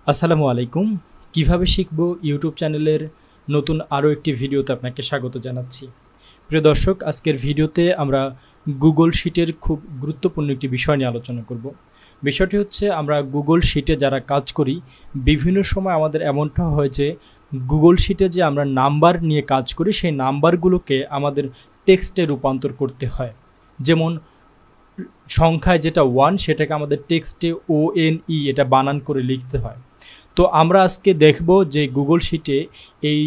আসসালামু আলাইকুম। কিভাবে শিখবো ইউটিউব চ্যানেলের নতুন আরও একটি ভিডিওতে আপনাকে স্বাগত জানাচ্ছি। প্রিয় দর্শক, আজকের ভিডিওতে আমরা গুগল শিটের খুব গুরুত্বপূর্ণ একটি বিষয় নিয়ে আলোচনা করব। বিষয়টি হচ্ছে, আমরা গুগল শিটে যারা কাজ করি বিভিন্ন সময় আমাদের এমনটা হয় যে গুগল শিটে যে আমরা নাম্বার নিয়ে কাজ করি সেই নাম্বারগুলোকে আমাদের টেক্সটে রূপান্তর করতে হয়। যেমন সংখ্যায় যেটা 1 সেটাকে আমাদের টেক্সটে ONE এটা বানান করে লিখতে হয়। তো আমরা আজকে দেখব যে গুগল শিটে এই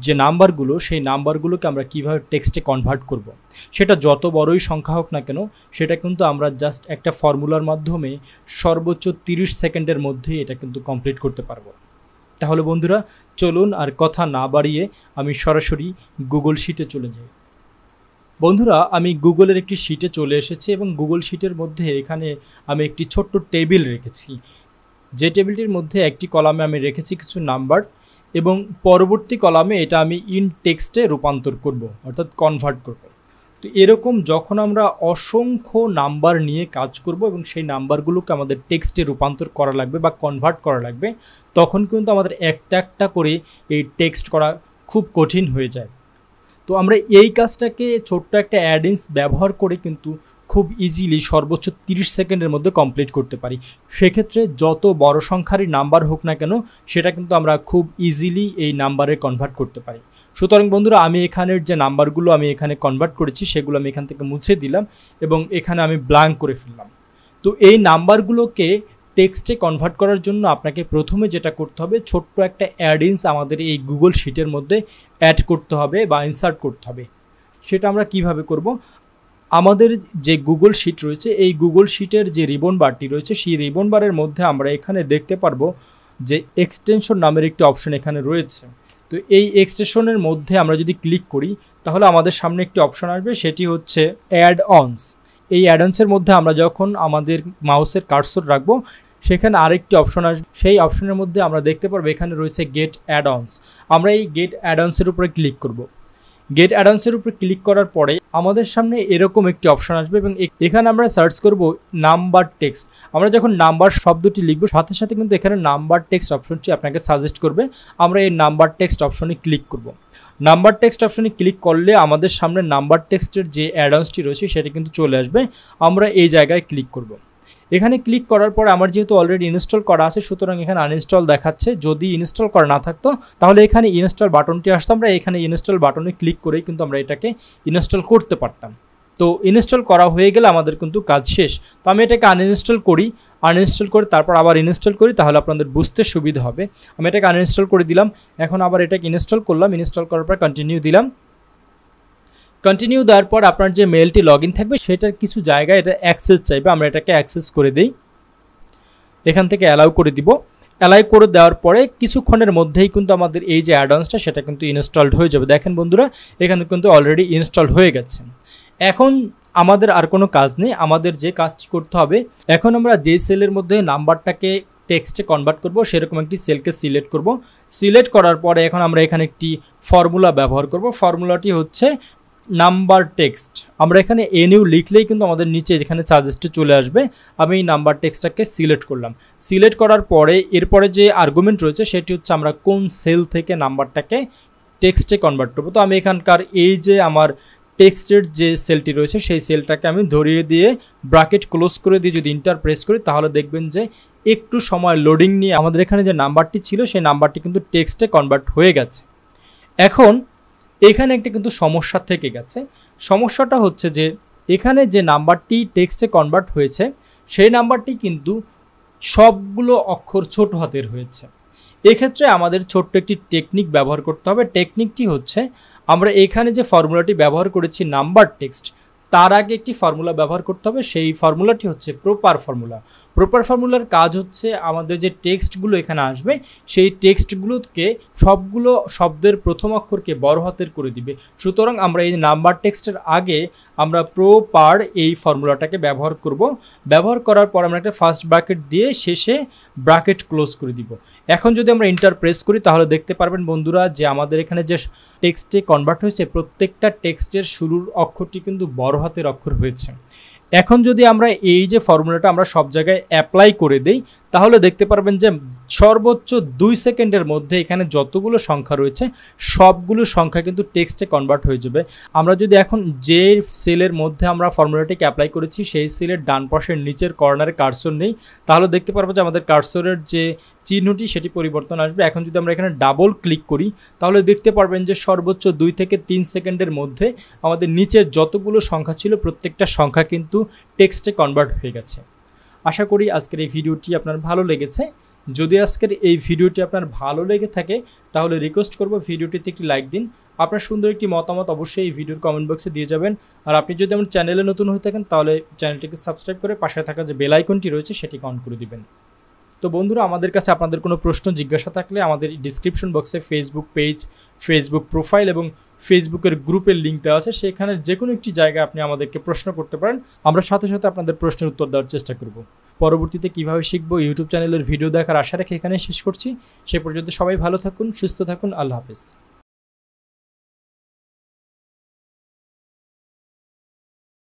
যে নাম্বারগুলো সেই নাম্বারগুলোকে আমরা কিভাবে টেক্সটে কনভার্ট করব। সেটা যত বড়ই সংখ্যা হোক না কেন, সেটা কিন্তু আমরা জাস্ট একটা ফর্মুলার মাধ্যমে সর্বোচ্চ 30 সেকেন্ডের মধ্যে এটা কিন্তু কমপ্লিট করতে পারবো। তাহলে বন্ধুরা চলুন আর কথা না বাড়িয়ে আমি সরাসরি গুগল শিটে চলে যাই। বন্ধুরা, আমি গুগলের একটি শিটে চলে এসেছি এবং গুগল শিটের মধ্যে এখানে আমি একটি ছোট্ট টেবিল রেখেছি। যে টেবিলটির মধ্যে একটি কলামে আমি রেখেছি কিছু নাম্বার এবং পরবর্তী কলামে এটা আমি ইন টেক্সটে রূপান্তর করব, অর্থাৎ কনভার্ট করব। তো এরকম যখন আমরা অসংখ্য নাম্বার নিয়ে কাজ করব এবং সেই নাম্বারগুলোকে আমাদের টেক্সটে রূপান্তর করা লাগবে বা কনভার্ট করা লাগবে, তখন কিন্তু আমাদের একটা একটা করে এই টেক্সট করা খুব কঠিন হয়ে যায়। তো আমরা এই কাজটাকে ছোট্ট একটা অ্যাডিংস ব্যবহার করে কিন্তু খুব ইজিলি সর্বোচ্চ 30 সেকেন্ডের মধ্যে কমপ্লিট করতে পারি। সেক্ষেত্রে যত বড় সংখ্যারই নাম্বার হোক না কেন, সেটা কিন্তু আমরা খুব ইজিলি এই নাম্বারে কনভার্ট করতে পারি। সুতরাং বন্ধুরা, আমি এখানের যে নাম্বারগুলো আমি এখানে কনভার্ট করেছি সেগুলো আমি এখান থেকে মুছে দিলাম এবং এখানে আমি ব্ল্যাঙ্ক করে ফেললাম। তো এই নাম্বারগুলোকে টেক্সটে কনভার্ট করার জন্য আপনাকে প্রথমে যেটা করতে হবে, ছোট্ট একটা অ্যাডিংস আমাদের এই গুগল শিটের মধ্যে অ্যাড করতে হবে বা ইনসার্ট করতে হবে। সেটা আমরা কিভাবে করব? আমাদের যে গুগল শিট রয়েছে এই গুগল শিটের যে রিবন বারটি রয়েছে সেই রিবন বারের মধ্যে আমরা এখানে দেখতে পারবো যে এক্সটেনশন নামের একটি অপশন এখানে রয়েছে। তো এই এক্সটেনশনের মধ্যে আমরা যদি ক্লিক করি তাহলে আমাদের সামনে একটি অপশন আসবে, সেটি হচ্ছে অ্যাড অনস। এই অ্যাড অনসের মধ্যে আমরা যখন আমাদের মাউসের কার্সর রাখবো সেখানে আরেকটি অপশন আসবে। সেই অপশনের মধ্যে আমরা দেখতে পারবো এখানে রয়েছে গেট অ্যাড অনস। আমরা এই গেট অ্যাড অনসের উপরে ক্লিক করব। গেট অ্যাড অনসের উপরে ক্লিক করার পরে আমাদের সামনে এরকম একটি অপশন আসবে এবং এখানে আমরা সার্চ করব নাম্বার টেক্সট। আমরা যখন নাম্বার শব্দটি লিখব সাথে সাথে কিন্তু এখানে নাম্বার টেক্সট অপশনটি আপনাকে সাজেস্ট করবে। আমরা এই নাম্বার টেক্সট অপশনে ক্লিক করব। নাম্বার টেক্সট অপশনে ক্লিক করলে আমাদের সামনে নাম্বার টেক্সটের যে অ্যাড অনসটি রয়েছে সেটা কিন্তু চলে আসবে। আমরা এই জায়গায় ক্লিক করব। এখানে ক্লিক করার পরে আমার যেহেতু অলরেডি ইনস্টল করা আছে সুতরাং এখানে আনইনস্টল দেখাচ্ছে। যদি ইনস্টল করা না থাকতো তাহলে এখানে ইনস্টল বাটনটি আসতো, আমরা এখানে ইনস্টল বাটনে ক্লিক করেই কিন্তু আমরা এটাকে ইনস্টল করতে পারতাম। তো ইনস্টল করা হয়ে গেলে আমাদের কিন্তু কাজ শেষ। তো আমি এটাকে আনইনস্টল করি, আনইনস্টল করে তারপর আবার ইনস্টল করি, তাহলে আপনাদের বুঝতে সুবিধা হবে। আমি এটাকে আনইনস্টল করে দিলাম, এখন আবার এটাকে ইনস্টল করলাম। ইনস্টল করার পর কন্টিনিউ দিলাম। কন্টিনিউ দেওয়ার পর আপনার যে মেলটি লগ ইন থাকবে সেটার কিছু জায়গায় এটা অ্যাক্সেস চাইবে, আমরা এটাকে অ্যাক্সেস করে দিই। এখান থেকে অ্যালাউ করে দিব। অ্যালাউ করে দেওয়ার পরে কিছুক্ষণের মধ্যেই কিন্তু আমাদের এই যে অ্যাডভান্সটা সেটা কিন্তু ইনস্টলড হয়ে যাবে। দেখেন বন্ধুরা, এখানে কিন্তু অলরেডি ইনস্টল হয়ে গেছে। এখন আমাদের আর কোনো কাজ নেই, আমাদের যে কাজটি করতে হবে, এখন আমরা যে সেলের মধ্যে নাম্বারটাকে টেক্সটে কনভার্ট করব সেরকম একটি সেলকে সিলেক্ট করব। সিলেক্ট করার পরে এখন আমরা এখানে একটি ফর্মুলা ব্যবহার করব। ফর্মুলাটি হচ্ছে নাম্বার টেক্সট। আমরা এখানে NU লিখলেই কিন্তু আমাদের নিচে এখানে সাজেস্টে চলে আসবে। আমি এই নাম্বার টেক্সটটাকে সিলেক্ট করলাম। সিলেক্ট করার পরে এরপরে যে আর্গুমেন্ট রয়েছে সেটি হচ্ছে আমরা কোন সেল থেকে নাম্বারটাকে টেক্সটে কনভার্ট করবো। তো আমি এখানকার এই যে আমার টেক্সটের যে সেলটি রয়েছে সেই সেলটাকে আমি ধরিয়ে দিয়ে ব্র্যাকেট ক্লোজ করে দিয়ে যদি ইন্টার প্রেস করি তাহলে দেখবেন যে একটু সময় লোডিং নিয়ে আমাদের এখানে যে নাম্বারটি ছিল সেই নাম্বারটি কিন্তু টেক্সটে কনভার্ট হয়ে গেছে। এখন এখানে একটা কিন্তু সমস্যা থেকে গেছে। সমস্যাটা হচ্ছে যে এখানে যে নাম্বারটি টেক্সটে কনভার্ট হয়েছে সেই নাম্বারটি কিন্তু সবগুলো অক্ষর ছোট হাতের হয়েছে। এক্ষেত্রে আমাদের ছোট্ট একটি টেকনিক ব্যবহার করতে হবে। টেকনিকটি হচ্ছে, আমরা এখানে যে ফর্মুলাটি ব্যবহার করেছি নাম্বার টেক্সট, তার আগে একটি ফর্মুলা ব্যবহার করতে হবে। সেই ফর্মুলাটি হচ্ছে প্রপার ফর্মুলা। প্রপার ফর্মুলার কাজ হচ্ছে আমাদের যে টেক্সটগুলো এখানে আসবে সেই টেক্সটগুলোকে সবগুলো শব্দের প্রথম অক্ষরকে বড় হাতের করে দিবে। সুতরাং আমরা এই নাম্বার টেক্সটের আগে আমরা প্রপার এই ফর্মুলাটাকে ব্যবহার করব। ব্যবহার করার পর আমরা একটা ফার্স্ট ব্র্যাকেট দিয়ে শেষে ব্র্যাকেট ক্লোজ করে দিব। এখন যদি আমরা ইন্টার প্রেস করি তাহলে দেখতে পারবেন বন্ধুরা যে আমাদের এখানে যে টেক্সটে কনভার্ট হয়েছে প্রত্যেকটা টেক্সটের শুরুর অক্ষরটি কিন্তু বড় হাতের অক্ষর হয়েছে। এখন যদি আমরা এই যে ফর্মুলাটা আমরা সব জায়গায় অ্যাপ্লাই করে দেই তাহলে দেখতে পারবেন যে সর্বোচ্চ 2 সেকেন্ডের মধ্যে এখানে যতগুলো সংখ্যা রয়েছে সবগুলো সংখ্যা কিন্তু টেক্সটে কনভার্ট হয়ে যাবে। আমরা যদি এখন যে সেলের মধ্যে আমরা ফর্মুলাটিকে অ্যাপ্লাই করেছি সেই সেলের ডান পাশের নিচের কর্নারে কার্সর নেই, তাহলে দেখতে পারবো যে আমাদের কার্সরের যে চিহ্নটি সেটি পরিবর্তন আসবে। এখন যদি আমরা এখানে ডাবল ক্লিক করি তাহলে দেখতে পারবেন যে সর্বোচ্চ 2 থেকে 3 সেকেন্ডের মধ্যে আমাদের নিচের যতগুলো সংখ্যা ছিল প্রত্যেকটা সংখ্যা কিন্তু টেক্সটে কনভার্ট হয়ে গেছে। আশা করি আজকের এই ভিডিওটি আপনার ভালো লেগেছে। যদি আজকের এই ভিডিওটি আপনার ভালো লেগে থাকে তাহলে রিকোয়েস্ট করব ভিডিওটিতে একটি লাইক দিন। আপনার সুন্দর একটি মতামত অবশ্যই এই ভিডিওর কমেন্ট বক্সে দিয়ে যাবেন। আর আপনি যদি আমার চ্যানেলে নতুন হয়ে থাকেন তাহলে চ্যানেলটিকে সাবস্ক্রাইব করে পাশে থাকা যে বেল আইকনটি রয়েছে সেটিকে অন করে দিবেন। তো বন্ধুরা, আমাদের কাছে আপনাদের কোনো প্রশ্ন জিজ্ঞাসা থাকলে আমাদের ডিসক্রিপশন বক্সে ফেসবুক পেজ, ফেসবুক প্রোফাইল এবং ফেসবুকের গ্রুপের লিঙ্ক দেওয়া আছে, সেখানে যে কোনো একটি জায়গায় আপনি আমাদেরকে প্রশ্ন করতে পারেন। আমরা সাথে সাথে আপনাদের প্রশ্নের উত্তর দেওয়ার চেষ্টা করব। পরবর্তীতে কিভাবে শিখবো ইউটিউব চ্যানেলের ভিডিও দেখার আশা রেখে এখানে শেষ করছি। সে পর্যন্ত সবাই ভালো থাকুন, সুস্থ থাকুন। আল্লাহ হাফেজ।